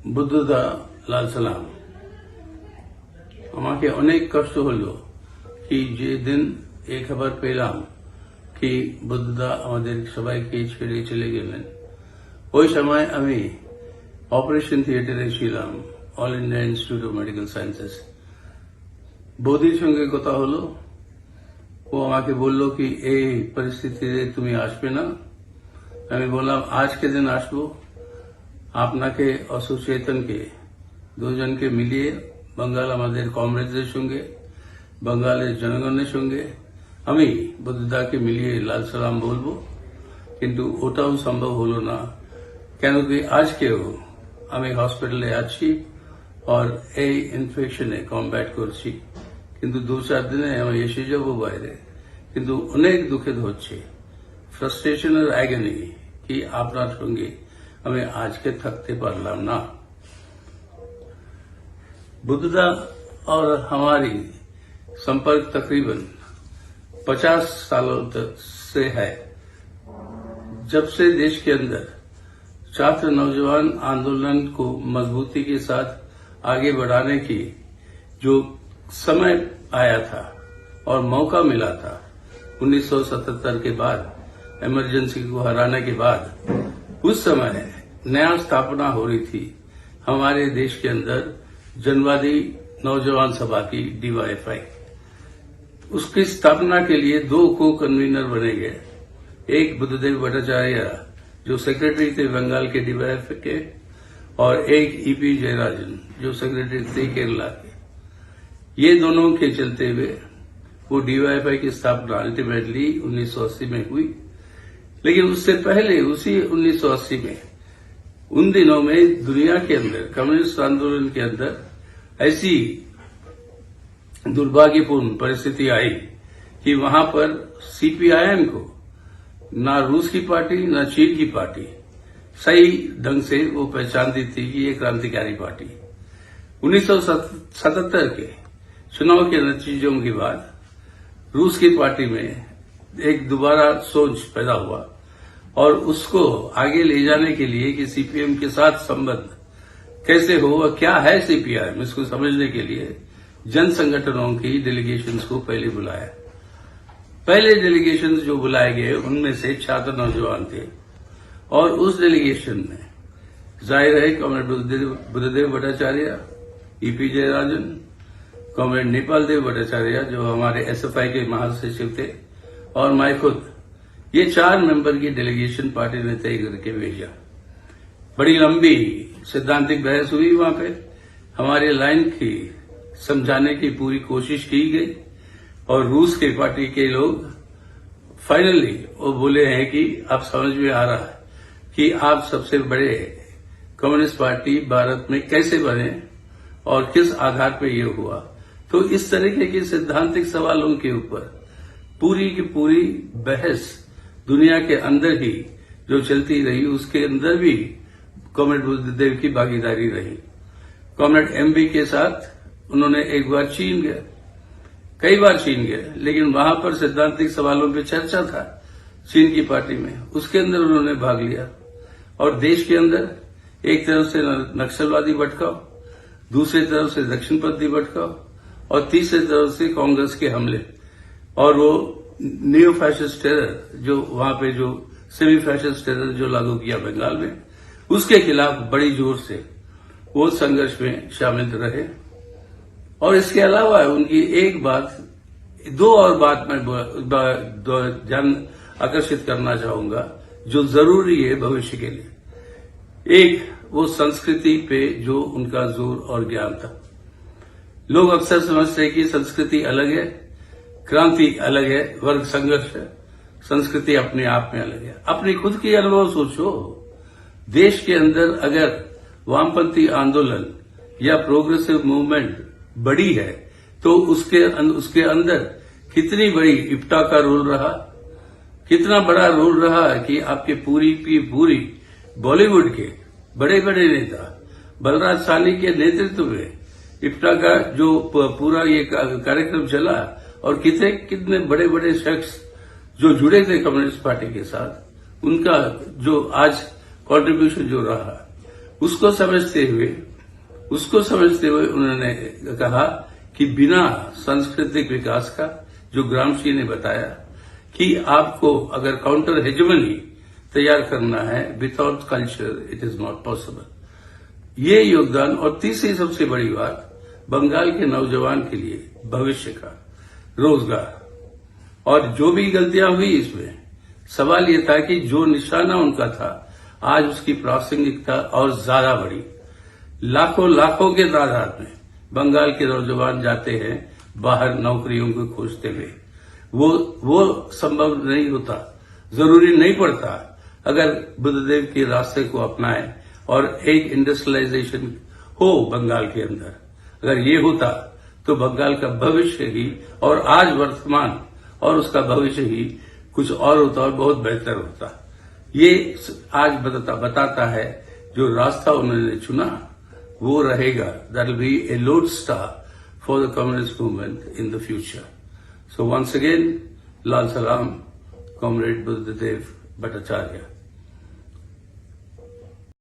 বুদ্ধদা লাল সালাম আমাকে অনেক কষ্ট হলো কি যে দিন এই খবর পেলাম কি বুদ্ধদা আমাদের সবাইকে ছেড়ে চলে গেলেন। ওই সময় আমি অপারেশন থিয়েটারে ছিলাম, all India institute of medical sciences. বৌদির সঙ্গে কথা হলো, ও আমাকে বলল কি এই পরিস্থিতিতে তুমি আসবে না। আমি বললাম আজকে দিন আসবো, আপনাকে অসুচেতনকে দুজনকে মিলিয়ে বাঙ্গাল আমাদের কমরেডদের সঙ্গে, বাঙ্গালের জনগণের সঙ্গে আমি বুদ্ধদাকে মিলিয়ে লাল সালাম বলবো, কিন্তু ওটাও সম্ভব হলো না। কেন কি আজকেও আমি হসপিটালে আছি আর এই ইনফেকশনে কমব্যাট করছি, কিন্তু 2-4 দিনে আমি এসে যাব বাইরে। কিন্তু অনেক দুঃখিত হচ্ছে, ফ্রাস্ট্রেশনের অ্যাগনি কি আপনার সঙ্গে আমি আজকে থাকতে পারলাম না। बुद्धदा और हमारी संपर्क तकरीबन 50 सालों से है। जब से देश के अंदर छात्र नौजवान आंदोलन को मजबूती के साथ आगे बढ़ाने की जो समय आया था और मौका मिला था 1977 के बाद, इमरजेंसी को हराने के बाद, उस समय नया स्थापना हो रही थी हमारे देश के अंदर जनवादी नौजवान सभा की DYFI। उसकी स्थापना के लिए 2 को कन्वीनर बने गए, एक बुद्धदेव भट्टाचार्य जो सेक्रेटरी थे बंगाल के DYFI के, और एक EP जयराजन जो सेक्रेटरी थे केरला के। ये दोनों के चलते हुए वो DYFI की स्थापना अल्टीमेटली 1980 में हुई। लेकिन उससे पहले उसी 1980 में उन दिनों में दुनिया के अंदर कम्युनिस्ट आंदोलन के अंदर ऐसी दुर्भाग्यपूर्ण परिस्थिति आई कि वहां पर CPIM को ना रूस की पार्टी ना चीन की पार्टी सही ढंग से वो पहचानती थी कि ये क्रांतिकारी पार्टी। 1977 के चुनाव के नतीजों के बाद रूस की पार्टी में एक दोबारा सोच पैदा हुआ और उसको आगे ले जाने के लिए कि CPM के साथ संबंध कैसे हो और क्या है CPIM, इसको समझने के लिए जन संगठनों की डेलीगेशंस को पहले बुलाया। पहले डेलीगेशंस जो बुलाए गए उनमें से छात्र नौजवान थे, और उस डेलीगेशन में जाहिर है comrade Buddhadeb Bhattacharya, EP Jayarajan, comrade Nepal Dev Bhattacharya जो हमारे SFI के महासचिव थे, और मैं खुद, ये 4 मेंबर की डेलीगेशन पार्टी ने तय करके भेजा। बड़ी लंबी सिद्धांतिक बहस हुई वहां पे, हमारे लाइन की समझाने की पूरी कोशिश की गई, और रूस के पार्टी के लोग फाइनली वो बोले हैं कि अब समझ में आ रहा है कि आप सबसे बड़े कम्युनिस्ट पार्टी भारत में कैसे बने और किस आधार पर यह हुआ। तो इस तरीके के सिद्धांतिक सवालों के ऊपर पूरी की पूरी बहस दुनिया के अंदर ही जो चलती रही, उसके अंदर भी कॉमरेड बुद्धदेव की भागीदारी रही। कॉमरेड MB के साथ उन्होंने एक बार चीन गए, कई बार चीन गए, लेकिन वहां पर सिद्धांतिक सवालों पे चर्चा था चीन की पार्टी में, उसके अंदर उन्होंने भाग लिया। और देश के अंदर एक तरफ से नक्सलवादी भटकाव, दूसरी तरफ से दक्षिणपंथी भटकाव, और तीसरी तरफ से कांग्रेस के हमले, और वो न्यू फैसिस्ट टेरर जो वहां पे जो सेमी फैसिस्ट टेरर जो लागू किया बंगाल में, उसके खिलाफ बड़ी जोर से वो संघर्ष में शामिल रहे। और इसके अलावा उनकी एक बात, 2 और बात मैं ध्यान आकर्षित करना चाहूंगा जो जरूरी है भविष्य के लिए। एक, वो संस्कृति पे जो उनका जोर और ज्ञान था। लोग अक्सर समझते हैं कि संस्कृति अलग है, क्रांति अलग है, वर्ग संघर्ष है, संस्कृति अपने आप में अलग है। अपनी खुद की अनुभव सोचो, देश के अंदर अगर वामपंथी आंदोलन या प्रोग्रेसिव मूवमेंट बड़ी है तो उसके अंदर कितनी बड़ी इप्टा का रोल रहा, कितना बड़ा रोल रहा कि आपके पूरी की पूरी बॉलीवुड के बड़े बड़े नेता बलराज साहनी के नेतृत्व में इप्टा का जो पूरा ये कार्यक्रम चला, और कितने बड़े बड़े शख्स जो जुड़े थे कम्युनिस्ट पार्टी के साथ, उनका जो आज कंट्रीब्यूशन जो रहा उसको समझते हुए उन्होंने कहा कि बिना सांस्कृतिक विकास का, जो ग्रामशी ने बताया कि आपको अगर काउंटर हेजेमनी तैयार करना है without culture it is not possible. ये योगदान, और तीसरी सबसे बड़ी बात, बंगाल के नौजवान के लिए भविष्य का रोजगार। और जो भी गलतियां हुई इसमें, सवाल ये था कि जो निशाना उनका था आज उसकी प्रासंगिकता और ज्यादा बढ़ी। लाखों के तादाद में बंगाल के नौजवान जाते हैं बाहर नौकरियों को खोजते हुए। वो संभव नहीं होता, जरूरी नहीं पड़ता अगर बुद्धदेव के रास्ते को अपनाएं और एक इंडस्ट्रियलाइजेशन हो बंगाल के अंदर। अगर ये होता तो बंगाल का भविष्य ही, और आज वर्तमान और उसका भविष्य ही कुछ और होता और बहुत बेहतर होता। ये आज बताता है जो रास्ता उन्होंने चुना वो रहेगा, that will be a lodestar for the communist movement in the future. So once again लाल सलाम, कॉमरेड बुद्धदेव भट्टाचार्य।